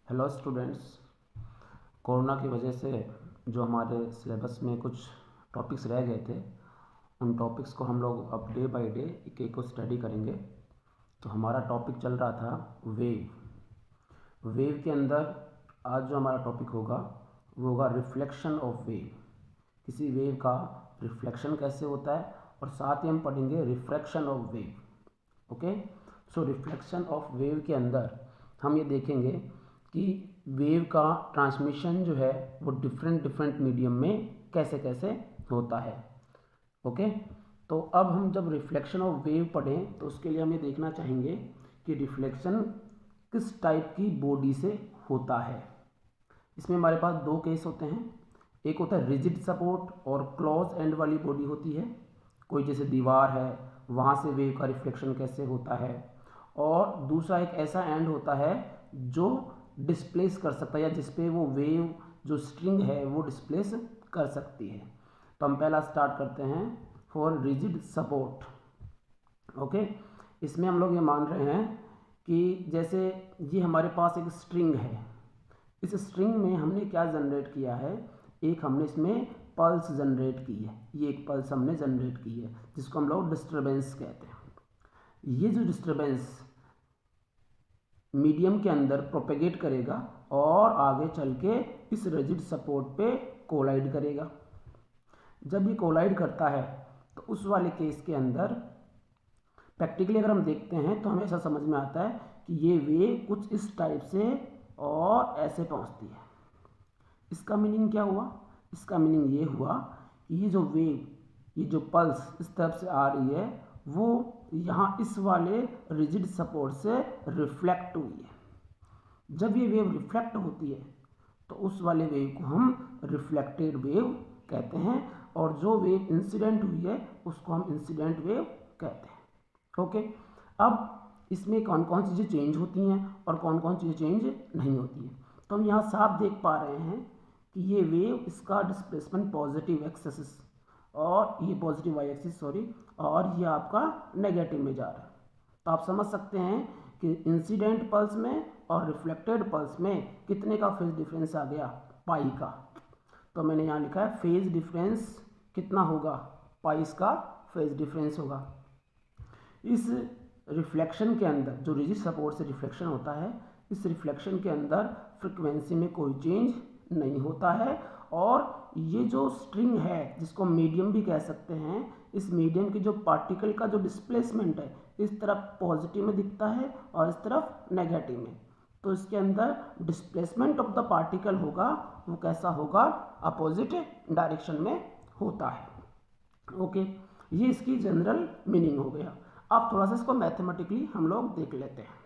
Hello students. Corona की वजह से जो हमारे सिलेबस में कुछ टॉपिक्स रह गए थे, उन टॉपिक्स को हम लोग अब डे बाय डे एक एक को स्टडी करेंगे। तो हमारा टॉपिक चल रहा था वेव। वेव के अंदर आज जो हमारा टॉपिक होगा वो होगा रिफ्लेक्शन ऑफ वेव। किसी वेव का रिफ्लेक्शन कैसे होता है, और साथ ही हम पढ़ेंगे refraction of wave. Okay, so reflection of wave के अंदर हम ये देखेंगे कि वेव का ट्रांसमिशन जो है वो डिफरेंट डिफरेंट मीडियम में कैसे कैसे होता है। ओके, तो अब हम जब रिफ्लेक्शन ऑफ वेव पढ़ें तो उसके लिए हम ये देखना चाहेंगे कि रिफ्लेक्शन किस टाइप की बॉडी से होता है। इसमें हमारे पास दो केस होते हैं। एक होता है रिजिड सपोर्ट और क्लोज एंड वाली बॉडी होती है। कोई जैसे दीवार है, वहाँ से वेव का रिफ्लेक्शन कैसे होता है। और दूसरा एक ऐसा एंड होता है जो डिस्प्लेस कर सकता है, या जिसपे वो वेव जो स्ट्रिंग है वो डिस्प्लेस कर सकती है। तो हम पहला स्टार्ट करते हैं फॉर रिजिड सपोर्ट। ओके, इसमें हम लोग ये मान रहे हैं कि जैसे ये हमारे पास एक स्ट्रिंग है। इस स्ट्रिंग में हमने क्या जनरेट किया है, एक हमने इसमें पल्स जनरेट की है। ये एक पल्स हमने जनरेट की है जिसको हम लोग डिस्टर्बेंस कहते हैं। ये जो डिस्टर्बेंस मीडियम के अंदर प्रोपेगेट करेगा और आगे चल के इस रिजिड सपोर्ट पे कोलाइड करेगा। जब ये कोलाइड करता है तो उस वाले केस के अंदर प्रैक्टिकली अगर हम देखते हैं तो हमें ऐसा समझ में आता है कि ये वेव कुछ इस टाइप से और ऐसे पहुंचती है। इसका मीनिंग क्या हुआ? इसका मीनिंग ये हुआ कि ये जो वेव, ये जो पल्स इस तरफ से आ रही है वो यहाँ इस वाले रिजिड सपोर्ट से रिफ्लेक्ट हुई है। जब ये वेव रिफ्लेक्ट होती है तो उस वाले वेव को हम रिफ्लेक्टेड वेव कहते हैं, और जो वेव इंसिडेंट हुई है उसको हम इंसिडेंट वेव कहते हैं। ओके, अब इसमें कौन कौन चीज़ें चेंज होती हैं और कौन कौन चीज़ें चेंज नहीं होती हैं। तो हम यहाँ साफ देख पा रहे हैं कि ये वेव, इसका डिस्प्लेसमेंट पॉजिटिव एक्सेस और ये पॉजिटिव वाई एक्सिस सॉरी, और ये आपका नेगेटिव में जा रहा है। तो आप समझ सकते हैं कि इंसिडेंट पल्स में और रिफ्लेक्टेड पल्स में कितने का फेज डिफरेंस आ गया, पाई का। तो मैंने यहाँ लिखा है फेज डिफरेंस कितना होगा, पाई का फेज डिफरेंस होगा। इस रिफ्लेक्शन के अंदर जो रिजिड सपोर्ट से रिफ्लेक्शन होता है, इस रिफ्लेक्शन के अंदर फ्रिक्वेंसी में कोई चेंज नहीं होता है, और ये जो स्ट्रिंग है जिसको मीडियम भी कह सकते हैं, इस मीडियम की जो पार्टिकल का जो डिस्प्लेसमेंट है इस तरफ पॉजिटिव में दिखता है और इस तरफ नेगेटिव में। तो इसके अंदर डिस्प्लेसमेंट ऑफ द पार्टिकल होगा वो कैसा होगा, अपोजिट डायरेक्शन में होता है। ओके, ये इसकी जनरल मीनिंग हो गया। अब थोड़ा सा इसको मैथमेटिकली हम लोग देख लेते हैं।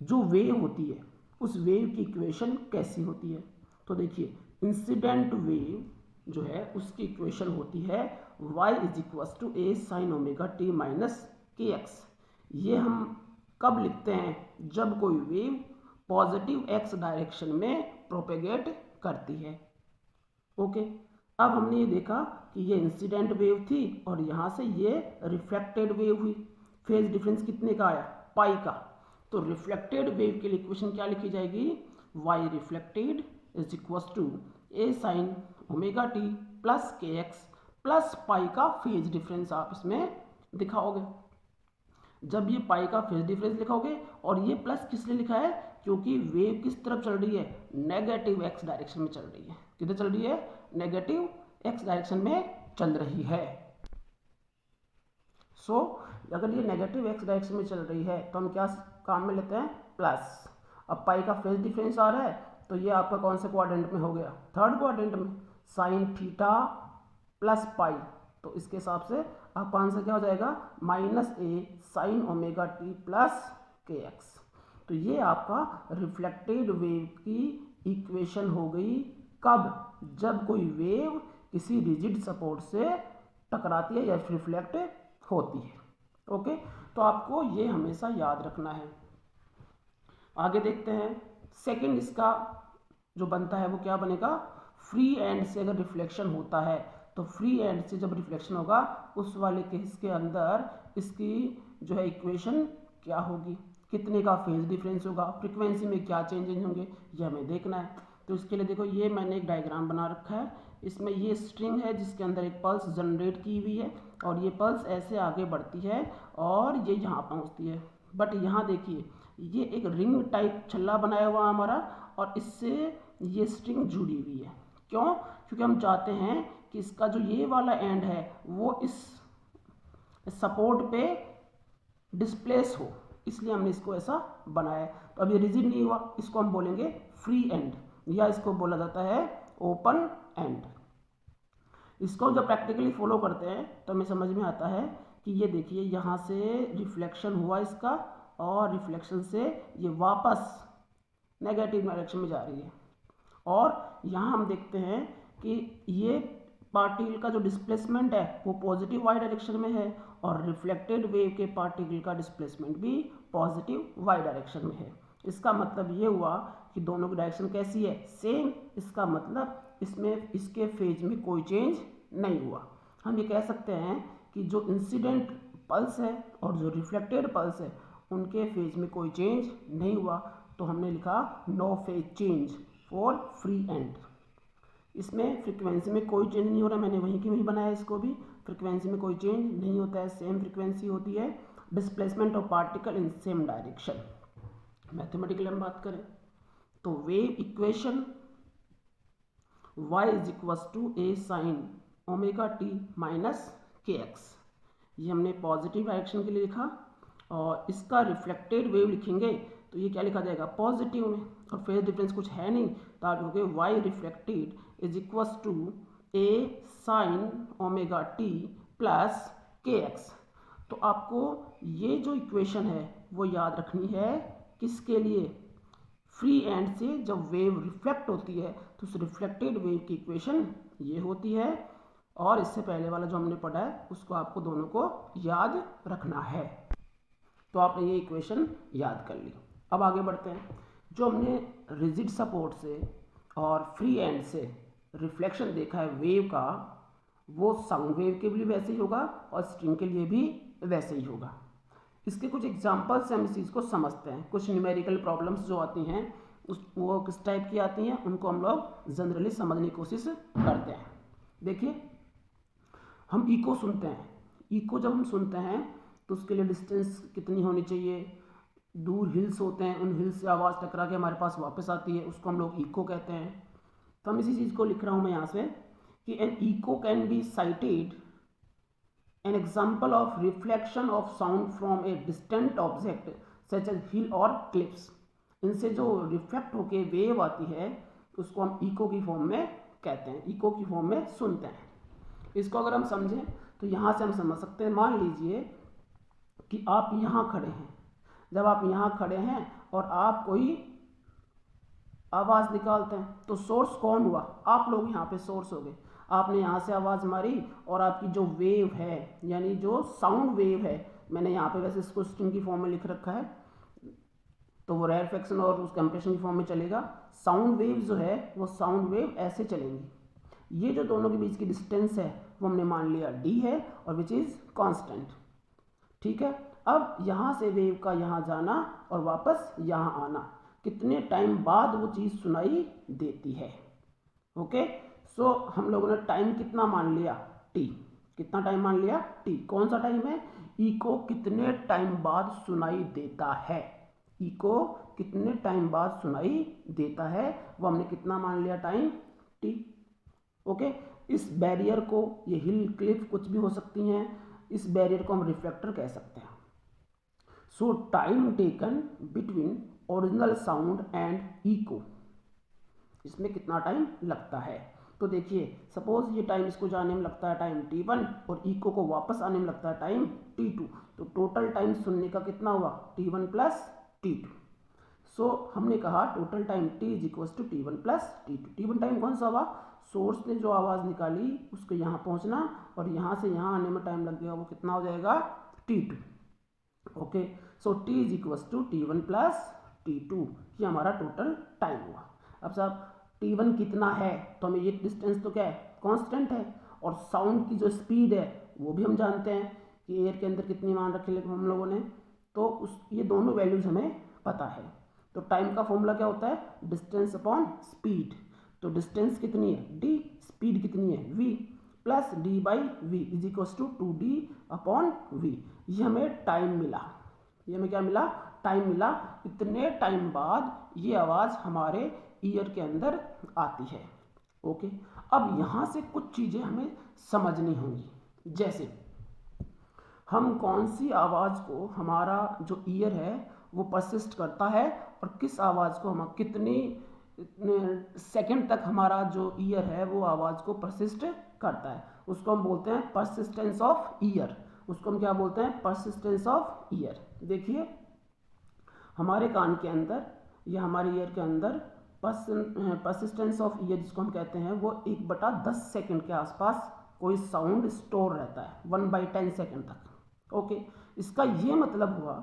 जो वेव होती है उस वेव की इक्वेशन कैसी होती है। तो देखिए, इंसिडेंट वेव जो है उसकी इक्वेशन होती है y = a sin omega t minus k x. ये हम कब लिखते हैं, जब कोई वेव पॉजिटिव x डायरेक्शन में प्रोपेगेट करती है। ओके, अब हमने ये देखा कि ये इंसिडेंट वेव थी और यहाँ से ये रिफ्लेक्टेड वेव हुई। फेज डिफरेंस कितने का आया, पाई का। तो रिफ्लेक्टेड वेव के लिए इक्वेशन क्या लिखी जाएगी, y reflected = a sin omega t plus k x plus pi का फेज डिफरेंस आप इसमें दिखाओगे। जब ये पाई का फेज डिफरेंस लिखोगे, और ये प्लस किस लिए लिखा है, क्योंकि वेव किस तरफ चल रही है, नेगेटिव एक्स डायरेक्शन में चल रही है। किधर चल रही है, नेगेटिव एक्स डायरेक्शन में चल रही है। सो अगर ये नेगेटिव एक्स डायरेक्शन में चल रही है तो हम क्या काम में लेते हैं, प्लस। अब पाई का फेज डिफरेंस आ रहा है तो ये आपका कौन से क्वाड्रेंट में हो गया, थर्ड क्वाड्रेंट में, साइन थीटा प्लस पाई। तो इसके हिसाब से आपका आंसर क्या हो जाएगा, -a sin omega t plus k x. तो ये आपका रिफ्लेक्टेड वेव की इक्वेशन हो गई। कब, जब कोई वेव किसी रिजिड सपोर्ट से टकराती है या रिफ्लेक्ट होती है। ओके, तो आपको ये हमेशा याद रखना है। आगे देखते हैं, सेकंड इसका जो बनता है वो क्या बनेगा, फ्री एंड से अगर रिफ्लेक्शन होता है तो फ्री एंड से जब रिफ्लेक्शन होगा उस वाले केस के अंदर इसकी जो है इक्वेशन क्या होगी। कितने का फेज डिफरेंस होगा, फ्रीक्वेंसी में क्या चेंजेस होंगे, ये हमें देखना है। तो इसके लिए देखो ये मैंने एक डायग्राम बना रखा है, इसमें ये स्ट्रिंग है जिसके अंदर एक पल्स जनरेट की हुई है और ये पल्स ऐसे आगे बढ़ती है और ये यहाँ पहुँचती है। बट यहाँ देखिए ये एक रिंग टाइप छल्ला बनाया हुआ हमारा और इससे ये स्ट्रिंग जुड़ी हुई है। क्यों? क्योंकि हम चाहते हैं कि इसका जो ये वाला एंड है वो इस सपोर्ट पे डिस्प्लेस हो, इसलिए हमने इसको ऐसा बनाया है। तो अब ये रिजिड नहीं हुआ, इसको हम बोलेंगे फ्री एंड या इसको बोला जाता है ओपन एंड। इसको जब प्रैक्टिकली फॉलो करते हैं तो हमें समझ में आता है कि ये देखिए यहाँ से रिफ्लेक्शन हुआ इसका और रिफ्लेक्शन से ये वापस नेगेटिव डायरेक्शन में जा रही है और यहाँ हम देखते हैं कि ये पार्टिकल का जो डिस्प्लेसमेंट है वो पॉजिटिव वाई डायरेक्शन में है और रिफ्लेक्टेड वेव के पार्टिकल का डिस्प्लेसमेंट भी पॉजिटिव वाई डायरेक्शन में है। इसका मतलब ये हुआ कि दोनों की डायरेक्शन कैसी है, सेम। इसका मतलब इसमें इसके फेज में कोई चेंज नहीं हुआ। हम ये कह सकते हैं कि जो इंसिडेंट पल्स है और जो रिफ्लेक्टेड पल्स है उनके फेज में कोई चेंज नहीं हुआ, तो हमने लिखा no phase change for free end. इसमें फ्रीक्वेंसी में कोई चेंज नहीं हो रहा, मैंने वहीं की वहीं बनाया इसको भी। फ्रीक्वेंसी में कोई चेंज नहीं होता है, सेम फ्रीक्वेंसी होती है। Displacement of particle in same direction. Mathematical हम बात करें तो wave equation y is equals to A sine omega t minus k x, ये हमने पॉजिटिव डायरेक्शन के लिए लिखा और इसका रिफ्लेक्टेड वेव लिखेंगे तो ये क्या लिखा जाएगा, पॉजिटिव में। और फेज डिफरेंस कुछ है नहीं तो आप लिखोगे y reflected is equals to A sine omega t plus k x. तो आपको ये जो इक्वेशन है वो याद रखनी है किसके लिए, फ्री एंड से जब वेव रिफ्लेक्ट होती है तो उस रिफ्लेक्टेड वेव की इक्वेशन ये होती है और इससे पहले वाला जो हमने पढ़ा है उसको आपको दोनों को याद रखना है। तो आपने ये इक्वेशन याद कर ली। अब आगे बढ़ते हैं। जो हमने रिजिड सपोर्ट से और फ्री एंड से रिफ्लेक्शन देखा है वेव का, वो साउंड वेव के लिए वैसे ही होगा और स्ट्रिंग के लिए भी वैसे ही होगा। इसके कुछ एग्जांपल्स से हम इस चीज़ को समझते हैं। कुछ न्यूमेरिकल प्रॉब्लम्स जो आती हैं वो किस टाइप की आती हैं उनको हम लोग जनरली समझने की कोशिश करते हैं। देखिए हम इको सुनते हैं, इको जब हम सुनते हैं तो उसके लिए डिस्टेंस कितनी होनी चाहिए, दूर हिल्स होते हैं, उन हिल्स से आवाज़ टकरा के हमारे पास वापस आती है, उसको हम लोग इको कहते हैं। तो हम इसी चीज़ को लिख रहा हूँ मैं यहाँ से कि an echo can be cited an example of reflection of sound from a distant object such as hill or cliffs। इनसे जो रिफ्लेक्ट होके वेव आती है उसको हम इको की फॉर्म में कहते हैं, इको की फॉर्म में सुनते हैं। इसको अगर हम समझें तो यहाँ से हम समझ सकते हैं। मान लीजिए कि आप यहाँ खड़े हैं, जब आप यहाँ खड़े हैं और आप कोई आवाज़ निकालते हैं तो सोर्स कौन हुआ, आप लोग यहाँ पे सोर्स हो गए। आपने यहाँ से आवाज़ मारी और आपकी जो वेव है यानी जो साउंड वेव है, मैंने यहाँ पे वैसे इसको स्ट्रिंग की फॉर्म में लिख रखा है तो वो रेयरफैक्शन और उस कंप्रेशन की फॉर्म में चलेगा। साउंड वेव जो है वो साउंड वेव ऐसे चलेंगी। ये जो दोनों के बीच की डिस्टेंस है वो हमने मान लिया d है और विच इज़ कांस्टेंट। ठीक है, अब यहाँ से वेव का यहाँ जाना और वापस यहाँ आना, कितने टाइम बाद वो चीज़ सुनाई देती है। ओके, सो हम लोगों ने टाइम कितना मान लिया, t। कितना टाइम मान लिया, t। कौन सा टाइम है, इको कितने टाइम बाद सुनाई देता है, इको कितने टाइम बाद सुनाई देता है वो हमने कितना मान लिया, टाइम t। ओके, इस बैरियर को, ये हिल क्लिफ कुछ भी हो सकती हैं, इस बैरियर को हम रिफ्लेक्टर कह सकते हैं। So time taken between original sound and echo, इसमें कितना टाइम लगता है। तो देखिए सपोज ये टाइम इसको जाने में लगता है टाइम t1 और इको को वापस आने में लगता है टाइम t2, तो टोटल टाइम सुनने का कितना हुआ, t1 प्लस t2। सो हमने कहा total time t is equal to t1 plus t2। t1 time कौन सा हुआ, सोर्स ने जो आवाज़ निकाली उसको यहाँ पहुँचना और यहाँ से यहाँ आने में टाइम लग गया, वो कितना हो जाएगा, t2। Okay, so t is equal to t1 plus t2, ये हमारा टोटल टाइम हुआ। अब साहब t1 कितना है, तो हमें ये डिस्टेंस तो क्या है, कांस्टेंट है, और साउंड की जो स्पीड है वो भी हम जानते हैं कि एयर के अंदर कितनी मान रखी है हम लोगों ने, तो ये दोनों वैल्यूज हमें पता है। तो टाइम का फॉर्मूला क्या होता है, डिस्टेंस अपॉन स्पीड। तो डिस्टेंस कितनी है d, स्पीड कितनी है v, plus d by v is equals to 2d upon v. ये हमें टाइम मिला, ये हमें क्या मिला, टाइम मिला। इतने टाइम बाद ये आवाज़ हमारे ईयर के अंदर आती है। ओके, अब यहाँ से कुछ चीज़ें हमें समझनी होंगी, जैसे हम कौन सी आवाज़ को हमारा जो ईयर है वो परसिस्ट करता है और किस आवाज़ को हम कितनी सेकंड तक हमारा जो ईयर है वो आवाज़ को परसिस्ट करता है, उसको हम बोलते हैं परसिस्टेंस ऑफ ईयर। उसको हम क्या बोलते हैं, परसिस्टेंस ऑफ ईयर। देखिए हमारे कान के अंदर या हमारे ईयर के अंदर परसिस्टेंस ऑफ ईयर जिसको हम कहते हैं वो 1/10 सेकंड के आसपास कोई साउंड स्टोर रहता है 1/10 सेकंड तक। ओके, इसका ये मतलब हुआ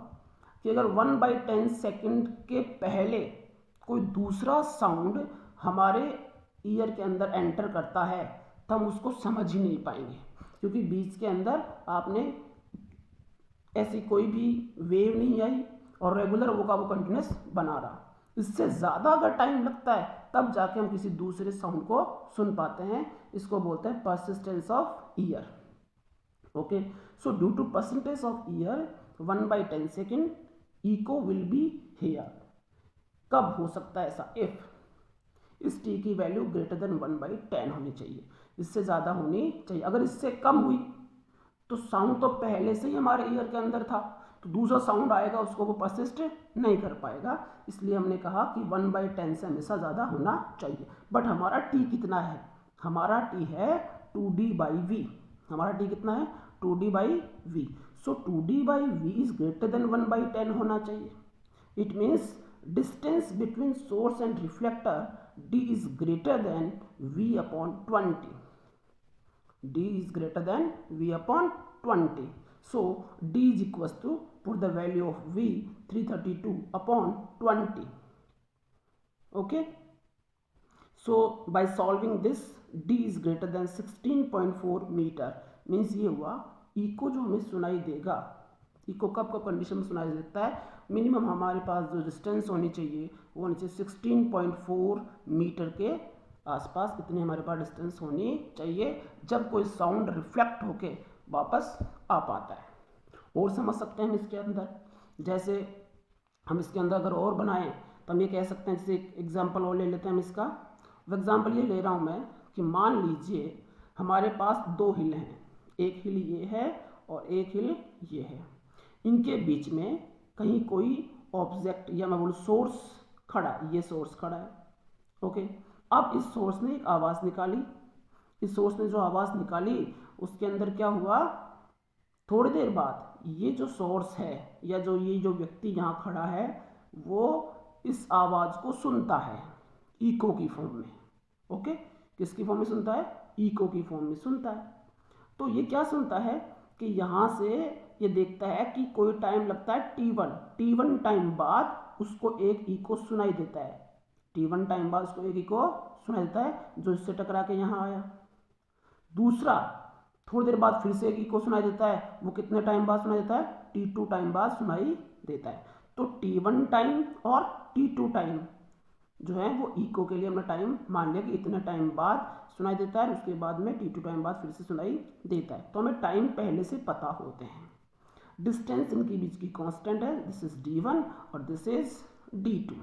कि अगर 1/10 सेकंड के पहले कोई दूसरा साउंड हमारे ईयर के अंदर एंटर करता है तो हम उसको समझ ही नहीं पाएंगे, क्योंकि बीच के अंदर आपने ऐसी कोई भी वेव नहीं आई और रेगुलर वो का वो कंटिन्यूस बना रहा। इससे ज़्यादा अगर टाइम लगता है तब जाके हम किसी दूसरे साउंड को सुन पाते हैं, इसको बोलते हैं persistence of ear. Okay, so due to percentage of ear 1/10 second echo will be here. कब हो सकता है ऐसा, इफ इस टी की वैल्यू ग्रेटर देन 1/10 होनी चाहिए, इससे ज़्यादा होनी चाहिए। अगर इससे कम हुई तो साउंड तो पहले से ही हमारे ईयर के अंदर था, तो दूसरा साउंड आएगा उसको वो परसिस्ट नहीं कर पाएगा, इसलिए हमने कहा कि 1/10 से हमेशा ज़्यादा होना चाहिए। बट हमारा टी कितना है, हमारा टी है 2d/v। हमारा टी कितना है, 2d/v। So 2d/v is greater than 1/10 होना चाहिए। It means distance between source and reflector d is greater than v upon 20. d is greater than v upon 20. So d is equals to, put the value of v 332 upon 20. Okay, so by solving this d is greater than 16.4 meter means ये हुआ eco जो हमें सुनाई देगा, eco कब कब condition में सुनाई देता है, मिनिमम हमारे पास जो डिस्टेंस होनी चाहिए वो होनी चाहिए 16.4 मीटर के आसपास, इतनी हमारे पास डिस्टेंस होनी चाहिए जब कोई साउंड रिफ्लेक्ट होके वापस आ पाता है। और समझ सकते हैं हम इसके अंदर, जैसे हम इसके अंदर अगर और बनाएं तो हम ये कह सकते हैं, जैसे एक एग्जाम्पल और ले लेते हैं हम इसका। एग्जाम्पल ये ले रहा हूँ मैं कि मान लीजिए हमारे पास दो हिल हैं, एक हिल ये है और एक हिल ये है, इनके बीच में कहीं कोई ऑब्जेक्ट या मैं बोलूँ सोर्स खड़ा है, ये सोर्स खड़ा है। ओके, अब इस सोर्स ने एक आवाज़ निकाली, इस सोर्स ने जो आवाज़ निकाली उसके अंदर क्या हुआ, थोड़ी देर बाद ये जो सोर्स है या ये जो व्यक्ति यहाँ खड़ा है वो इस आवाज़ को सुनता है इको की फॉर्म में। ओके, किसकी फॉर्म में सुनता है, इको की फॉर्म में सुनता है। तो ये क्या सुनता है कि यहाँ से ये देखता है कि कोई टाइम लगता है t1 टाइम बाद उसको एक इको सुनाई देता है, t1 टाइम बाद उसको एक इको सुनाई देता है जो इससे टकरा के यहाँ आया। दूसरा थोड़ी देर बाद फिर से एक इको सुनाई देता है, वो कितने टाइम बाद सुनाई देता है, t2 टाइम बाद सुनाई देता है। तो t1 टाइम और t2 टाइम जो है वो इको के लिए हमने टाइम मान लिया कि इतने टाइम बाद सुनाई देता है, उसके बाद में t2 टाइम बाद फिर से सुनाई देता है। तो हमें टाइम पहले से पता होते हैं। डिस्टेंस इनके बीच की कांस्टेंट है, दिस इज d1 और this is d2।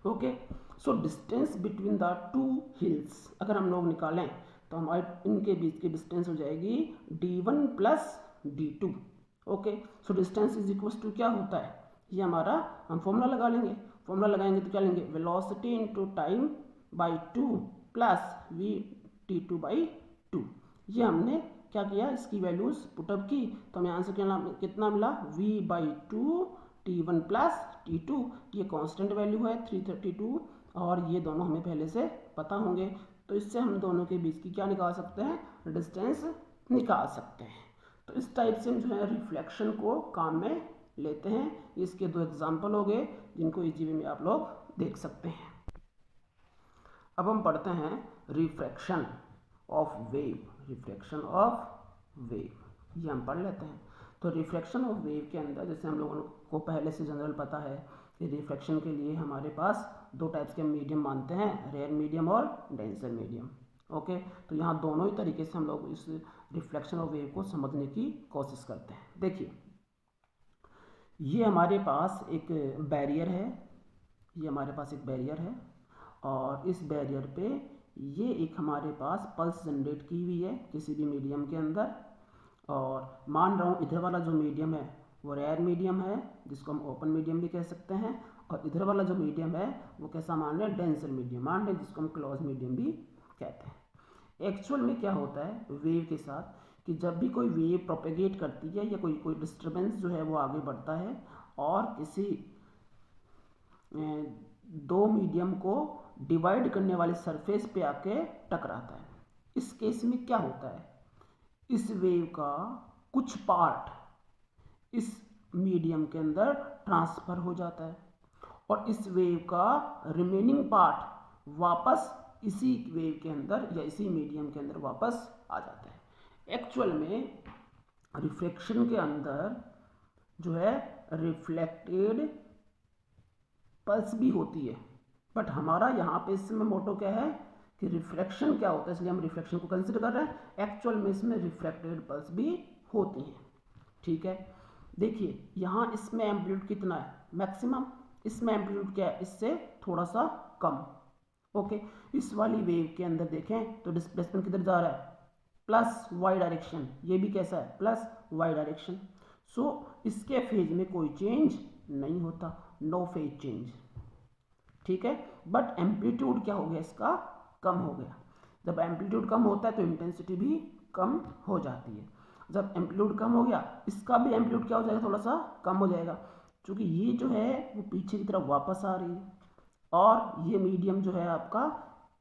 Okay, so distance between the two hills अगर हम लोग निकालें तो हमारे इनके बीच की डिस्टेंस हो जाएगी d1 plus d2। Okay, so distance is equal to क्या होता है, ये हमारा हम फॉर्मूला लगा लेंगे। फॉर्मूला लगाएंगे तो क्या लेंगे, velocity into time by 2 plus v t2/2। ये हमने क्या किया, इसकी वैल्यूज पुटअप की तो हमें आंसर कितना मिला, v/2 t1 प्लस t2। ये कांस्टेंट वैल्यू है 332 और ये दोनों हमें पहले से पता होंगे, तो इससे हम दोनों के बीच की क्या निकाल सकते हैं, डिस्टेंस निकाल सकते हैं। तो इस टाइप से हम जो है रिफ्लेक्शन को काम में लेते हैं। इसके दो एग्जाम्पल हो गए जिनको इजी वे में आप लोग देख सकते हैं। अब हम पढ़ते हैं refraction of wave, refraction of wave, ये हम पढ़ लेते हैं। तो रिफ्रैक्शन ऑफ वेव के अंदर जैसे हम लोगों को पहले से जनरल पता है कि रिफ्रैक्शन के लिए हमारे पास दो टाइप्स के मीडियम मानते हैं, रेयर मीडियम और डेंसर मीडियम। ओके, तो यहाँ दोनों ही तरीके से हम लोग इस रिफ्लेक्शन ऑफ वेव को समझने की कोशिश करते हैं। देखिए, ये हमारे पास एक बैरियर है, ये हमारे पास एक बैरियर है और इस बैरियर पे ये एक हमारे पास पल्स जनरेट की हुई है किसी भी मीडियम के अंदर, और मान रहा हूँ इधर वाला जो मीडियम है वो रेयर मीडियम है जिसको हम ओपन मीडियम भी कह सकते हैं, और इधर वाला जो मीडियम है वो कैसा मान रहे हैं, डेंसर मीडियम मान रहे हैं जिसको हम क्लोज मीडियम भी कहते हैं। एक्चुअल में क्या होता है वेव के साथ कि जब भी कोई वेव प्रोपेगेट करती है या कोई डिस्टर्बेंस जो है वो आगे बढ़ता है और किसी दो मीडियम को डिवाइड करने वाले सरफेस पे आके टकराता है, इस केस में क्या होता है, इस वेव का कुछ पार्ट इस मीडियम के अंदर ट्रांसफ़र हो जाता है और इस वेव का रिमेनिंग पार्ट वापस इसी वेव के अंदर या इसी मीडियम के अंदर वापस आ जाता है। एक्चुअल में रिफ्लेक्शन के अंदर जो है रिफ्लेक्टेड पल्स भी होती है, बट हमारा यहाँ पे इसमें मोटो क्या है कि रिफ्लेक्शन क्या होता है, इसलिए हम रिफ्लेक्शन को कंसिडर कर रहे हैं। एक्चुअल में इसमें रिफ्लेक्टेड पल्स भी होती हैं। ठीक है, देखिए यहाँ इसमें एम्पलीट्यूड कितना है, मैक्सिमम, इसमें एम्पलीट्यूड क्या है, इससे थोड़ा सा कम। ओके, इस वाली वेव के अंदर देखें तो डिस्प्लेसमेंट किधर जा रहा है, प्लस वाई डायरेक्शन, ये भी कैसा है, प्लस वाई डायरेक्शन। सो इसके फेज में कोई चेंज नहीं होता, नो फेज चेंज। ठीक है, बट एम्पलीट्यूड क्या हो गया, इसका कम हो गया। जब एम्पलीट्यूड कम होता है तो इंटेंसिटी भी कम हो जाती है। जब एम्पलीट्यूड कम हो गया इसका भी एम्पलीट्यूड क्या हो जाएगा, थोड़ा सा कम हो जाएगा, क्योंकि ये जो है वो पीछे की तरफ वापस आ रही है और ये मीडियम जो है आपका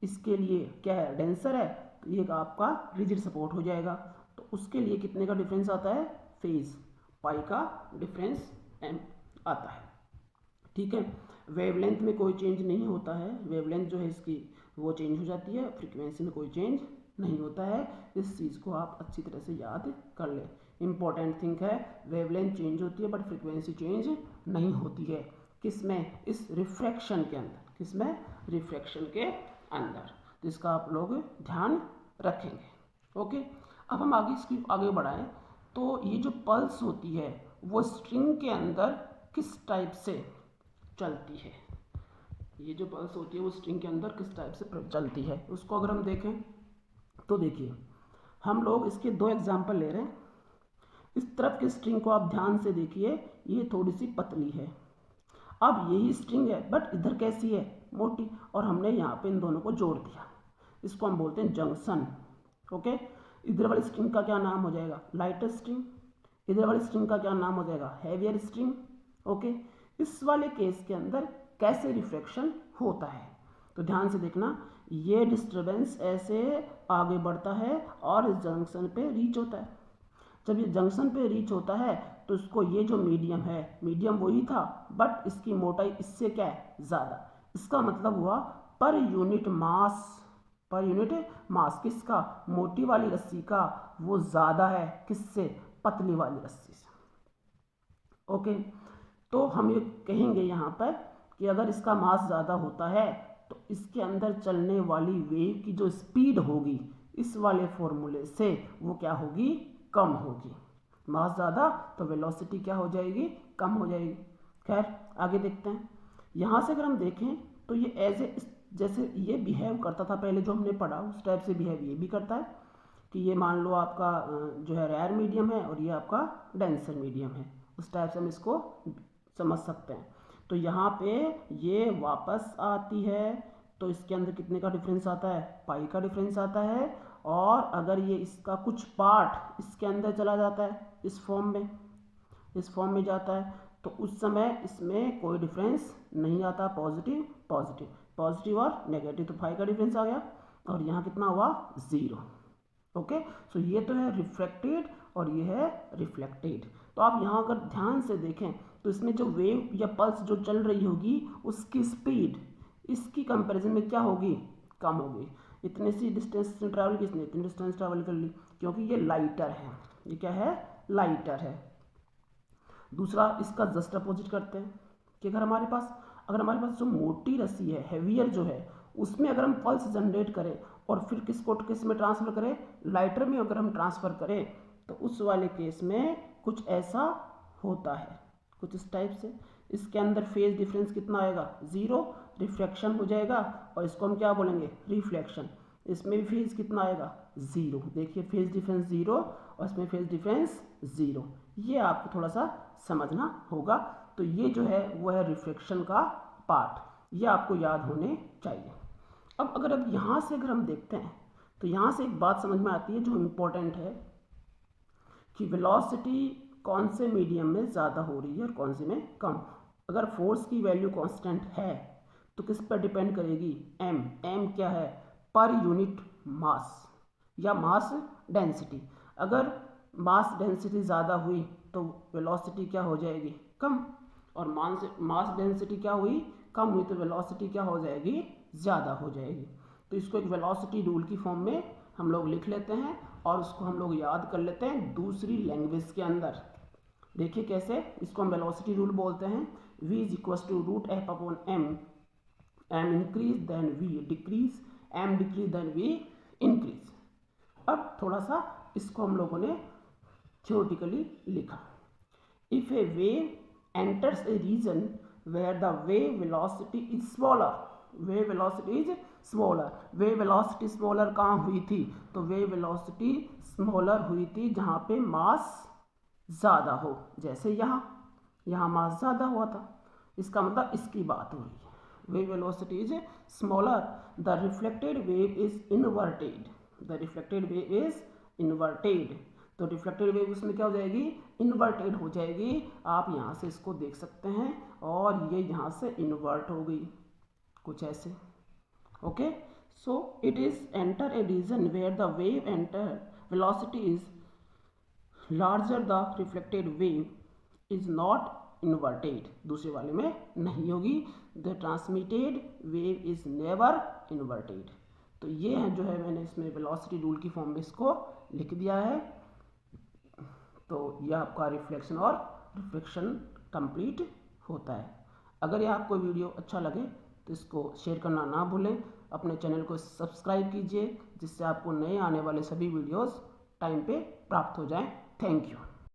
इसके लिए क्या है, डेंसर है, तो ये आपका रिजिड सपोर्ट हो जाएगा। तो उसके लिए कितने का डिफरेंस आता है, फेज पाई का डिफरेंस आता है। ठीक है, वेवलेंथ में कोई चेंज नहीं होता है, वेवलेंथ जो है इसकी वो चेंज हो जाती है, फ्रीक्वेंसी में कोई चेंज नहीं होता है। इस चीज़ को आप अच्छी तरह से याद कर लें, इंपॉर्टेंट थिंग है, वेवलेंथ चेंज होती है बट फ्रीक्वेंसी चेंज नहीं होती है। किस में, इस रिफ्रैक्शन के अंदर, किस में, रिफ्रैक्शन के अंदर, तो इसका आप लोग ध्यान रखेंगे। ओके, अब हम आगे इसकी आगे बढ़ाएं तो ये जो पल्स होती है वो स्ट्रिंग के अंदर किस टाइप से चलती है, ये जो पल्स होती है वो स्ट्रिंग के अंदर किस टाइप से चलती है, उसको अगर हम देखें तो देखिए हम लोग इसके दो एग्जाम्पल ले रहे हैं। इस तरफ की स्ट्रिंग को आप ध्यान से देखिए, ये थोड़ी सी पतली है, अब यही स्ट्रिंग है बट इधर कैसी है, मोटी, और हमने यहाँ पे इन दोनों को जोड़ दिया, इसको हम बोलते हैं जंक्शन। ओके, इधर वाली स्ट्रिंग का क्या नाम हो जाएगा, लाइटर स्ट्रिंग, इधर वाली स्ट्रिंग का क्या नाम हो जाएगा, हैवियर स्ट्रिंग। ओके, इस वाले केस के अंदर कैसे रिफ्रैक्शन होता है, तो ध्यान से देखना, ये डिस्टर्बेंस ऐसे आगे बढ़ता है और इस जंक्शन पे रीच होता है। जब ये जंक्शन पे रीच होता है तो इसको ये जो मीडियम है, मीडियम वही था बट इसकी मोटाई इससे क्या है, ज़्यादा, इसका मतलब हुआ per unit mass, per unit mass किसका, मोटी वाली रस्सी का वो ज़्यादा है किससे, पतली वाली रस्सी से। ओके, तो हम ये कहेंगे यहाँ पर कि अगर इसका मास ज़्यादा होता है तो इसके अंदर चलने वाली वेव की जो स्पीड होगी इस वाले फॉर्मूले से वो क्या होगी, कम होगी। मास ज़्यादा तो वेलोसिटी क्या हो जाएगी, कम हो जाएगी। खैर आगे देखते हैं, यहाँ से अगर हम देखें तो ये एज ए जैसे ये बिहेव करता था पहले जो हमने पढ़ा उस टाइप से बिहेव ये भी करता है कि ये मान लो आपका जो है रेयर मीडियम है और ये आपका डेंसर मीडियम है, उस टाइप से हम इसको समझ सकते हैं। तो यहाँ पे ये वापस आती है तो इसके अंदर कितने का डिफरेंस आता है, पाई का डिफरेंस आता है, और अगर ये इसका कुछ पार्ट इसके अंदर चला जाता है इस फॉर्म में, इस फॉर्म में जाता है तो उस समय इसमें कोई डिफरेंस नहीं आता, पॉजिटिव पॉजिटिव, पॉजिटिव और नेगेटिव, तो पाई का डिफरेंस आ गया और यहाँ कितना हुआ, 0। ओके, सो ये तो है रिफ्रैक्टेड और ये है रिफ्लेक्टेड। तो आप यहाँ अगर ध्यान से देखें तो इसमें जो वेव या पल्स जो चल रही होगी उसकी स्पीड इसकी कंपैरिजन में क्या होगी, कम होगी। इतने सी डिस्टेंस से ट्रैवल की, इसने इतनी डिस्टेंस ट्रैवल कर ली क्योंकि ये लाइटर है, ये क्या है, लाइटर है। दूसरा इसका जस्ट अपोजिट करते हैं कि अगर हमारे पास जो मोटी रस्सी है, हैवियर जो है, उसमें अगर हम पल्स जनरेट करें और फिर किस में ट्रांसफ़र करें, लाइटर में अगर हम ट्रांसफ़र करें, तो उस वाले केस में कुछ ऐसा होता है, कुछ इस टाइप से। इसके अंदर फेज डिफरेंस कितना आएगा, 0, रिफ्लेक्शन हो जाएगा, और इसको हम क्या बोलेंगे, रिफ्लेक्शन। इसमें भी फेज कितना आएगा, 0। देखिए फेज डिफरेंस 0 और इसमें फेज डिफरेंस 0। ये आपको थोड़ा सा समझना होगा। तो ये जो है वो है रिफ्लेक्शन का पार्ट, ये आपको याद होने चाहिए। अब यहाँ से अगर हम देखते हैं तो यहाँ से एक बात समझ में आती है जो इम्पोर्टेंट है कि वेलोसिटी कौन से मीडियम में ज़्यादा हो रही है और कौन से में कम। अगर फोर्स की वैल्यू कांस्टेंट है तो किस पर डिपेंड करेगी, एम क्या है, पर यूनिट मास या मास डेंसिटी। अगर मास डेंसिटी ज़्यादा हुई तो वेलोसिटी क्या हो जाएगी, कम, और मास डेंसिटी क्या हुई, कम हुई, तो वेलोसिटी क्या हो जाएगी, ज़्यादा हो जाएगी। तो इसको एक वेलोसिटी रूल की फॉर्म में हम लोग लिख लेते हैं और उसको हम लोग याद कर लेते हैं दूसरी लैंग्वेज के अंदर। देखिए कैसे, इसको हम वेलोसिटी रूल बोलते हैं, v = √f/m, m increase then v decrease, m decrease then v increase. अब थोड़ा सा इसको हम लोगों ने थ्योरेटिकली लिखा। If a wave enters a region where the wave velocity is smaller, wave velocity is smaller, wave velocity smaller कहाँ हुई थी, तो वेव वेलोसिटी स्मॉलर हुई थी जहाँ पे मास ज़्यादा हो, जैसे यहाँ मास ज़्यादा हुआ था, इसका मतलब इसकी बात हो रही है। Wave velocity is smaller, the reflected wave is inverted, the reflected wave is inverted. तो रिफ्लेक्टेड वेव उसमें क्या हो जाएगी, इन्वर्टेड हो जाएगी। आप यहाँ से इसको देख सकते हैं, और ये यहाँ से इन्वर्ट हो गई, कुछ ऐसे। Okay, so it is enter a region where the wave enter velocity is larger, the reflected wave is not inverted, दूसरे वाले में नहीं होगी, the transmitted wave is never inverted. तो ये है जो है, मैंने इसमें वेलोसिटी रूल की फॉर्म में इसको लिख दिया है। तो ये आपका रिफ्लेक्शन और रिफ्लेक्शन कंप्लीट होता है। अगर ये आपको वीडियो अच्छा लगे तो इसको शेयर करना ना भूलें, अपने चैनल को सब्सक्राइब कीजिए, जिससे आपको नए आने वाले सभी वीडियोस टाइम पे प्राप्त हो जाएं। Thank you.